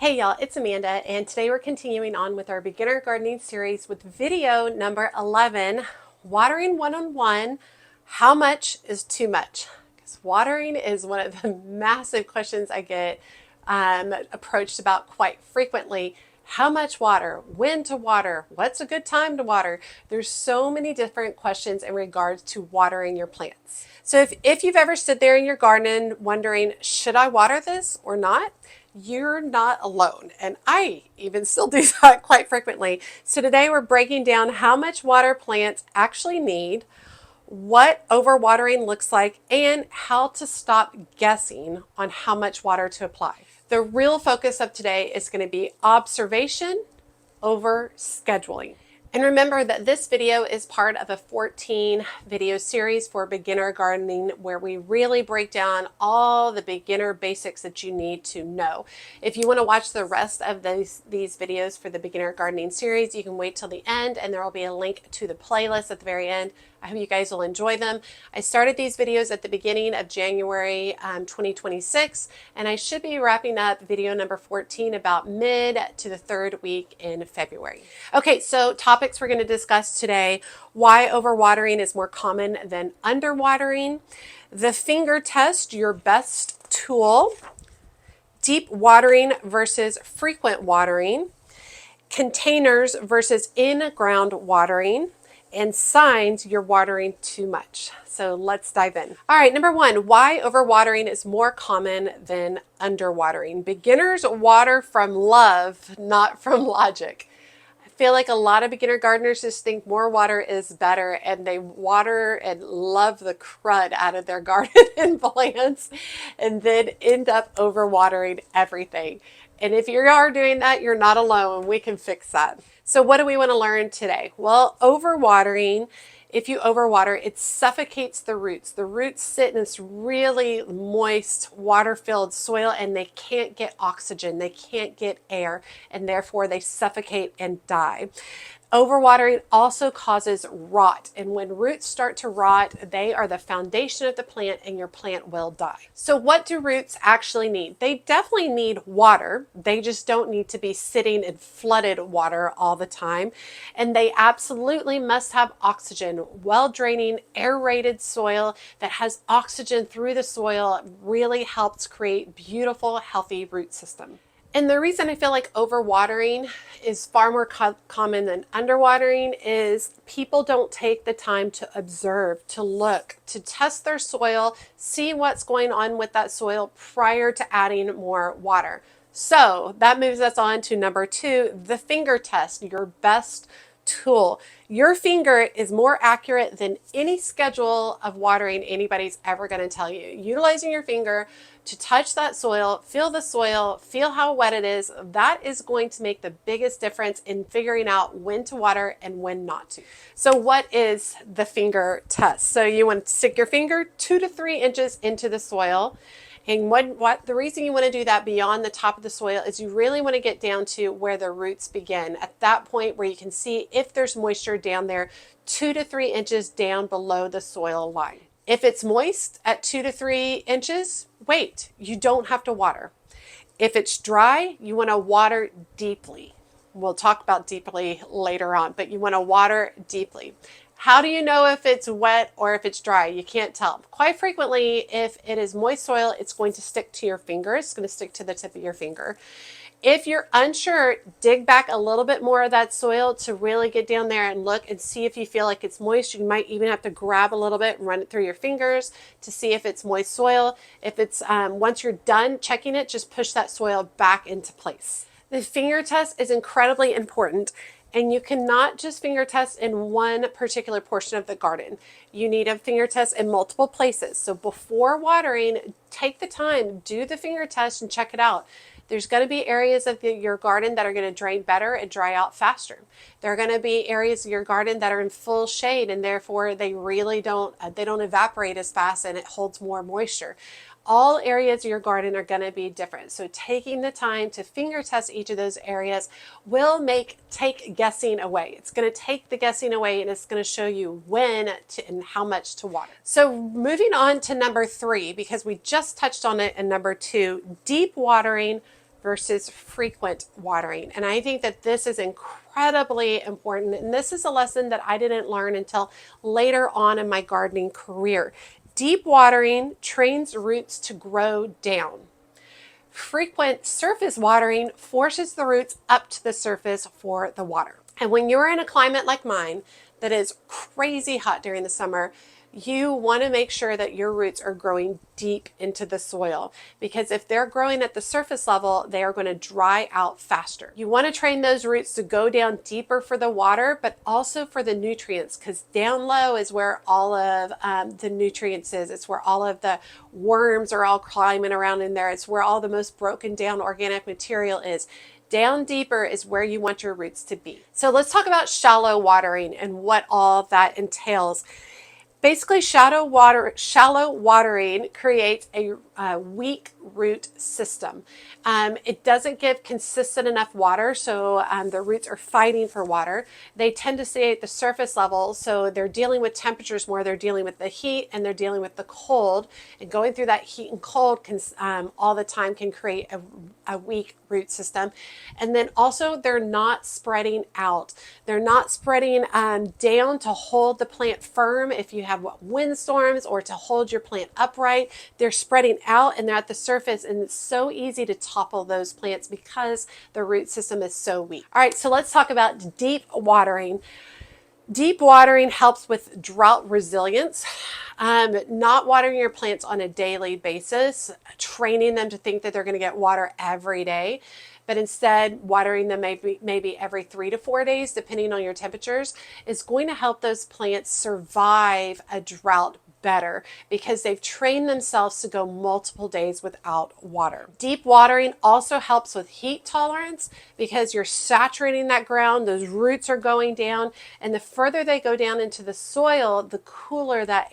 Hey y'all, it's Amanda, and today we're continuing on with our beginner gardening series with video number 11, Watering One-on-One, How Much is Too Much? Because watering is one of the massive questions I get approached about quite frequently. How much water? When to water? What's a good time to water? There's so many different questions in regards to watering your plants. So if you've ever stood there in your garden wondering, should I water this or not? You're not alone. And I even still do that quite frequently. So today we're breaking down how much water plants actually need, what overwatering looks like, and how to stop guessing on how much water to apply. The real focus of today is going to be observation over scheduling. And remember that this video is part of a 14 video series for beginner gardening where we really break down all the beginner basics that you need to know. If you want to watch the rest of these videos for the beginner gardening series, you can wait till the end and there will be a link to the playlist at the very end. I hope you guys will enjoy them. I started these videos at the beginning of January 2026, and I should be wrapping up video number 14 about mid to the third week in February. Okay, so topics we're going to discuss today: why overwatering is more common than underwatering, the finger test, your best tool, deep watering versus frequent watering, containers versus in-ground watering, and signs you're watering too much. So let's dive in. All right, number one, why overwatering is more common than underwatering. Beginners water from love, not from logic. I feel like a lot of beginner gardeners just think more water is better, and they water and love the crud out of their garden and plants and then end up overwatering everything. And if you are doing that, you're not alone. We can fix that. So what do we want to learn today? Well, overwatering, if you overwater, it suffocates the roots. The roots sit in this really moist, water-filled soil, and they can't get oxygen. They can't get air, and therefore they suffocate and die. Overwatering also causes rot, and when roots start to rot, they are the foundation of the plant and your plant will die. So what do roots actually need? They definitely need water. They just don't need to be sitting in flooded water all the time. And they absolutely must have oxygen. Well-draining, aerated soil that has oxygen through the soil really helps create beautiful, healthy root system. And the reason I feel like overwatering is far more common than underwatering is people don't take the time to observe, to look, to test their soil, see what's going on with that soil prior to adding more water. So that moves us on to number two, the finger test, your best tool. Your finger is more accurate than any schedule of watering anybody's ever going to tell you. Utilizing your finger to touch that soil, feel how wet it is, that is going to make the biggest difference in figuring out when to water and when not to. So what is the finger test? So you want to stick your finger 2 to 3 inches into the soil. And what the reason you want to do that beyond the top of the soil is you really want to get down to where the roots begin. At that point where you can see if there's moisture down there 2 to 3 inches down below the soil line. If it's moist at 2 to 3 inches, wait, you don't have to water. If it's dry, you want to water deeply. We'll talk about deeply later on, but you want to water deeply. How do you know if it's wet or if it's dry? You can't tell. Quite frequently, if it is moist soil, it's going to stick to your finger. It's going to stick to the tip of your finger. If you're unsure, dig back a little bit more of that soil to really get down there and look and see if you feel like it's moist. You might even have to grab a little bit and run it through your fingers to see if it's moist soil. If it's once you're done checking it, just push that soil back into place. The finger test is incredibly important. And you cannot just finger test in one particular portion of the garden. You need a finger test in multiple places. So before watering, take the time, do the finger test and check it out. There's going to be areas of your garden that are going to drain better and dry out faster. There are going to be areas of your garden that are in full shade and therefore they really don't evaporate as fast and it holds more moisture. All areas of your garden are going to be different. So taking the time to finger test each of those areas will take guessing away. It's going to take the guessing away and it's going to show you when to, and how much to water. So moving on to number 3, because we just touched on it in number 2, deep watering versus frequent watering. And I think that this is incredibly important. And this is a lesson that I didn't learn until later on in my gardening career. Deep watering trains roots to grow down. Frequent surface watering forces the roots up to the surface for the water. And when you're in a climate like mine that is crazy hot during the summer, you want to make sure that your roots are growing deep into the soil, because if they're growing at the surface level, they are going to dry out faster. You want to train those roots to go down deeper for the water, but also for the nutrients, because down low is where all of the nutrients is. It's where all of the worms are all climbing around in there. It's where all the most broken down organic material is. Down deeper is where you want your roots to be. So let's talk about shallow watering and what all that entails. Basically, shallow watering creates a weak root system. It doesn't give consistent enough water, so the roots are fighting for water. They tend to stay at the surface level, so they're dealing with temperatures more. They're dealing with the heat and they're dealing with the cold. And going through that heat and cold all the time can create a weak root system. And then also they're not spreading out. They're not spreading down to hold the plant firm if you have windstorms, or to hold your plant upright. They're spreading out and they're at the surface, and it's so easy to topple those plants because the root system is so weak. All right, so let's talk about deep watering. Deep watering helps with drought resilience. Not watering your plants on a daily basis, training them to think that they're going to get water every day, but instead watering them maybe every 3 to 4 days, depending on your temperatures, is going to help those plants survive a drought better, because they've trained themselves to go multiple days without water. Deep watering also helps with heat tolerance, because you're saturating that ground, those roots are going down, and the further they go down into the soil, the cooler that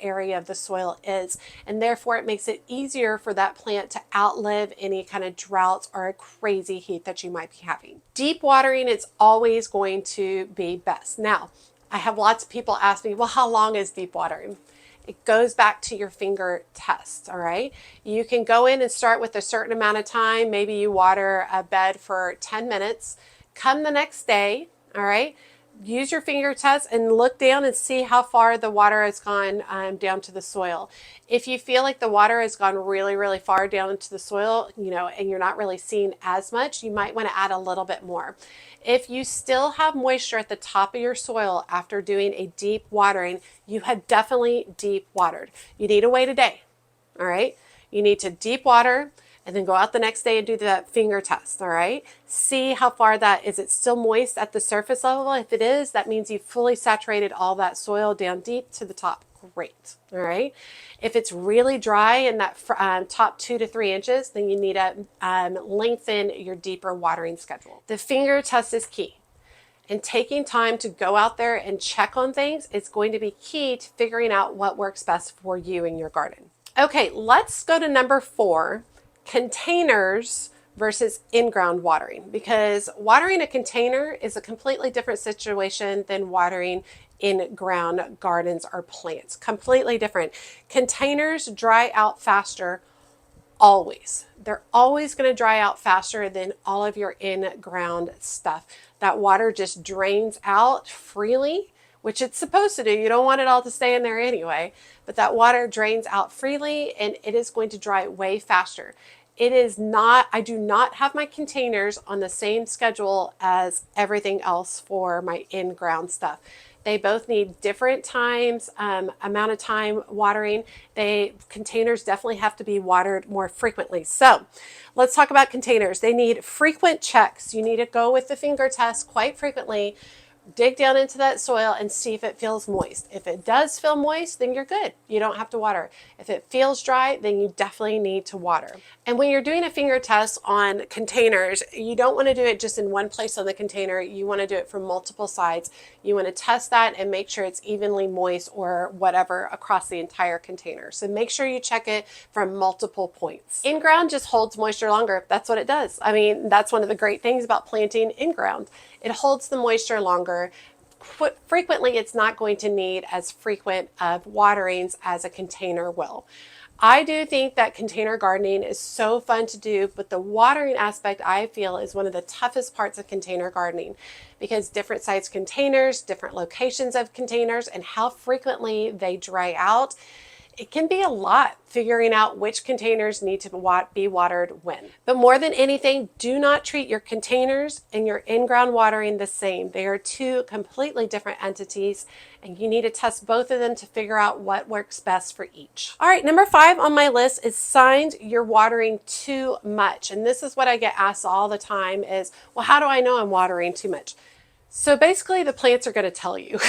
area of the soil is, and therefore it makes it easier for that plant to outlive any kind of droughts or a crazy heat that you might be having. Deep watering is always going to be best. Now, I have lots of people ask me, well, how long is deep watering? It goes back to your finger test, all right? You can go in and start with a certain amount of time. Maybe you water a bed for 10 minutes. Come the next day, all right? Use your finger test and look down and see how far the water has gone down to the soil. If you feel like the water has gone really, really far down into the soil, and you're not really seeing as much, you might want to add a little bit more. If you still have moisture at the top of your soil after doing a deep watering, you had definitely deep watered. You need to wait a day, all right? You need to deep water and then go out the next day and do that finger test, all right? See how far that is. It still moist at the surface level? If it is, that means you've fully saturated all that soil down deep to the top. Great, all right? If it's really dry in that top 2 to 3 inches, then you need to lengthen your deeper watering schedule. The finger test is key. And taking time to go out there and check on things is going to be key to figuring out what works best for you in your garden. Okay, let's go to number 4, containers versus in-ground watering, because watering a container is a completely different situation than watering in-ground gardens or plants. Completely different. Containers dry out faster always. They're always going to dry out faster than all of your in-ground stuff. That water just drains out freely, which it's supposed to do. You don't want it all to stay in there anyway, but that water drains out freely and it is going to dry way faster. It is not, I do not have my containers on the same schedule as everything else for my in-ground stuff. They both need different times, amount of time watering. Containers definitely have to be watered more frequently. So let's talk about containers. They need frequent checks. You need to go with the finger test quite frequently. Dig down into that soil and see if it feels moist. If it does feel moist, then you're good. You don't have to water. If it feels dry, then you definitely need to water. And when you're doing a finger test on containers, you don't want to do it just in one place on the container. You want to do it from multiple sides. You want to test that and make sure it's evenly moist or whatever across the entire container. So make sure you check it from multiple points. In-ground just holds moisture longer. That's what it does. I mean, that's one of the great things about planting in-ground. It holds the moisture longer. Frequently, it's not going to need as frequent of waterings as a container will. I do think that container gardening is so fun to do, but the watering aspect I feel is one of the toughest parts of container gardening because different size containers, different locations of containers, and how frequently they dry out. It can be a lot figuring out which containers need to be watered when. But more than anything, do not treat your containers and your in-ground watering the same. They are two completely different entities, and you need to test both of them to figure out what works best for each. All right, number 5 on my list is signs you're watering too much. And this is what I get asked all the time is, well, how do I know I'm watering too much? So basically the plants are going to tell you.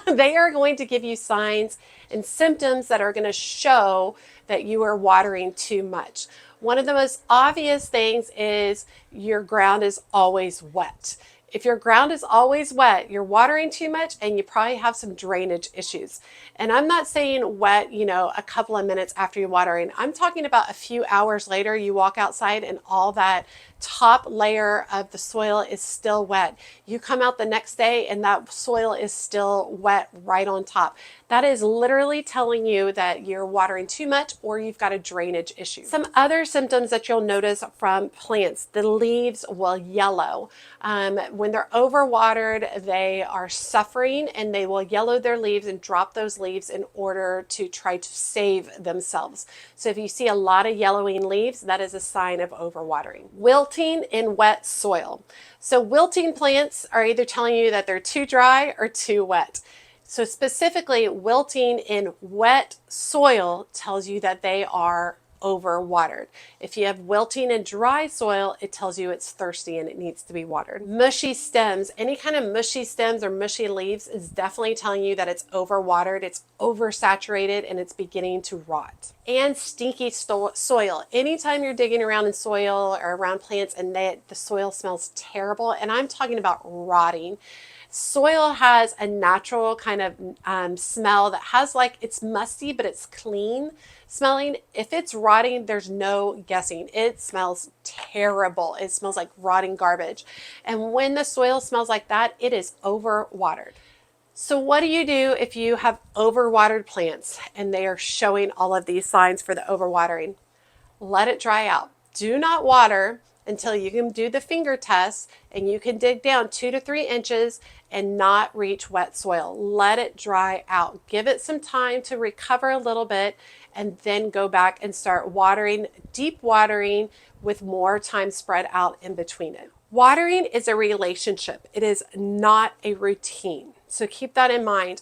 They are going to give you signs and symptoms that are going to show that you are watering too much. One of the most obvious things is your ground is always wet. If your ground is always wet, you're watering too much and you probably have some drainage issues. And I'm not saying wet, a couple of minutes after you're watering. I'm talking about a few hours later, you walk outside and all that top layer of the soil is still wet. You come out the next day and that soil is still wet right on top. That is literally telling you that you're watering too much or you've got a drainage issue. Some other symptoms that you'll notice from plants, the leaves will yellow. When they're overwatered, they are suffering and they will yellow their leaves and drop those leaves in order to try to save themselves. So if you see a lot of yellowing leaves, that is a sign of overwatering. Wilting in wet soil. So wilting plants are either telling you that they're too dry or too wet. So specifically, wilting in wet soil tells you that they are overwatered. If you have wilting in dry soil, it tells you it's thirsty and it needs to be watered. Mushy stems, any kind of mushy stems or mushy leaves is definitely telling you that it's overwatered, it's oversaturated, and it's beginning to rot. And stinky soil. Anytime you're digging around in soil or around plants and the soil smells terrible, and I'm talking about rotting. Soil has a natural kind of smell that has it's musty, but it's clean smelling. If it's rotting, there's no guessing. It smells terrible. It smells like rotting garbage. And when the soil smells like that, it is overwatered. So what do you do if you have overwatered plants and they are showing all of these signs for the overwatering? Let it dry out. Do not water until you can do the finger test and you can dig down 2 to 3 inches and not reach wet soil. Let it dry out. Give it some time to recover a little bit and then go back and start watering, deep watering with more time spread out in between it. Watering is a relationship. It is not a routine. So keep that in mind.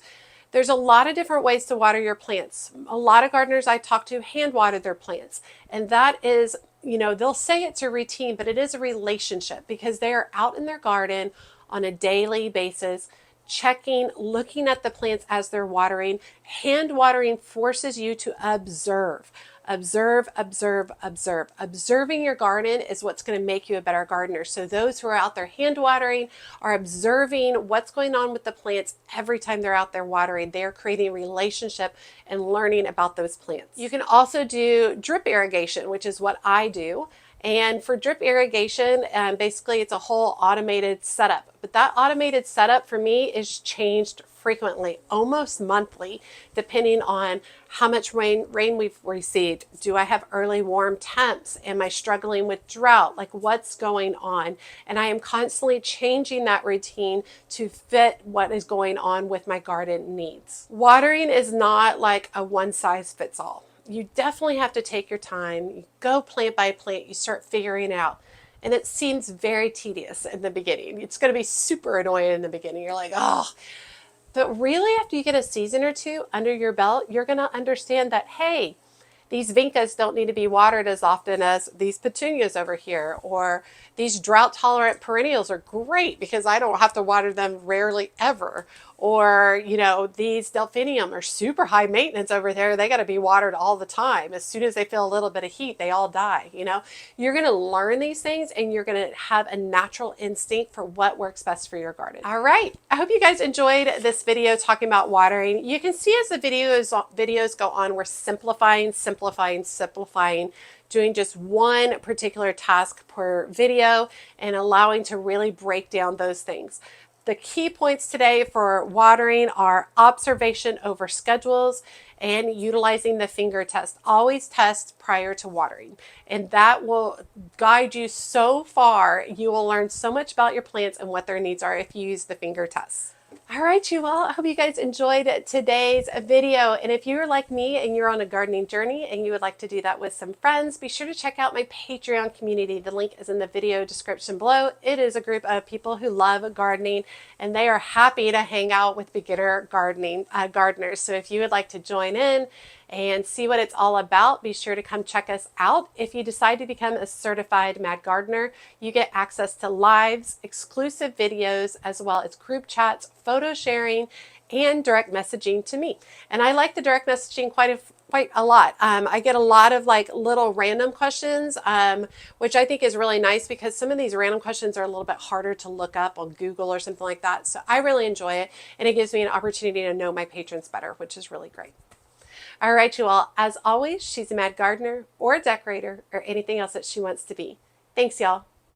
There's a lot of different ways to water your plants. A lot of gardeners I talk to hand water their plants. And that is, they'll say it's a routine, but it is a relationship because they are out in their garden on a daily basis, checking, looking at the plants as they're watering. Hand watering forces you to observe. Observe, observe, observe. Observing your garden is what's going to make you a better gardener. So those who are out there hand watering are observing what's going on with the plants every time they're out there watering. They are creating a relationship and learning about those plants. You can also do drip irrigation, which is what I do. And for drip irrigation, basically it's a whole automated setup. But that automated setup for me is changed frequently, almost monthly, depending on how much rain we've received. Do I have early warm temps? Am I struggling with drought? What's going on? And I am constantly changing that routine to fit what is going on with my garden needs. Watering is not like a one size fits all. You definitely have to take your time. You go plant by plant, you start figuring it out. And it seems very tedious in the beginning. It's going to be super annoying in the beginning. You're like, oh. But really, after you get a season or two under your belt, you're going to understand that, hey, these vincas don't need to be watered as often as these petunias over here, or these drought-tolerant perennials are great because I don't have to water them rarely ever. Or, these delphinium are super high maintenance over there. They got to be watered all the time. As soon as they feel a little bit of heat, they all die. You're going to learn these things and you're going to have a natural instinct for what works best for your garden. All right. I hope you guys enjoyed this video talking about watering. You can see as the videos go on, we're simplifying, doing just one particular task per video and allowing to really break down those things. The key points today for watering are observation over schedules and utilizing the finger test. Always test prior to watering, and that will guide you so far. You will learn so much about your plants and what their needs are if you use the finger test. All right, you all. I hope you guys enjoyed today's video. And if you're like me and you're on a gardening journey and you would like to do that with some friends, be sure to check out my Patreon community. The link is in the video description below. It is a group of people who love gardening, and they are happy to hang out with beginner gardeners. So if you would like to join in and see what it's all about, be sure to come check us out. If you decide to become a certified Mad Gardener, you get access to lives, exclusive videos, as well as group chats, photo sharing, and direct messaging to me. And I like the direct messaging quite a lot. I get a lot of like little random questions, which I think is really nice because some of these random questions are a little bit harder to look up on Google or something like that. So I really enjoy it, and it gives me an opportunity to know my patrons better, which is really great. All right, you all. As always, she's a mad gardener or a decorator or anything else that she wants to be. Thanks, y'all.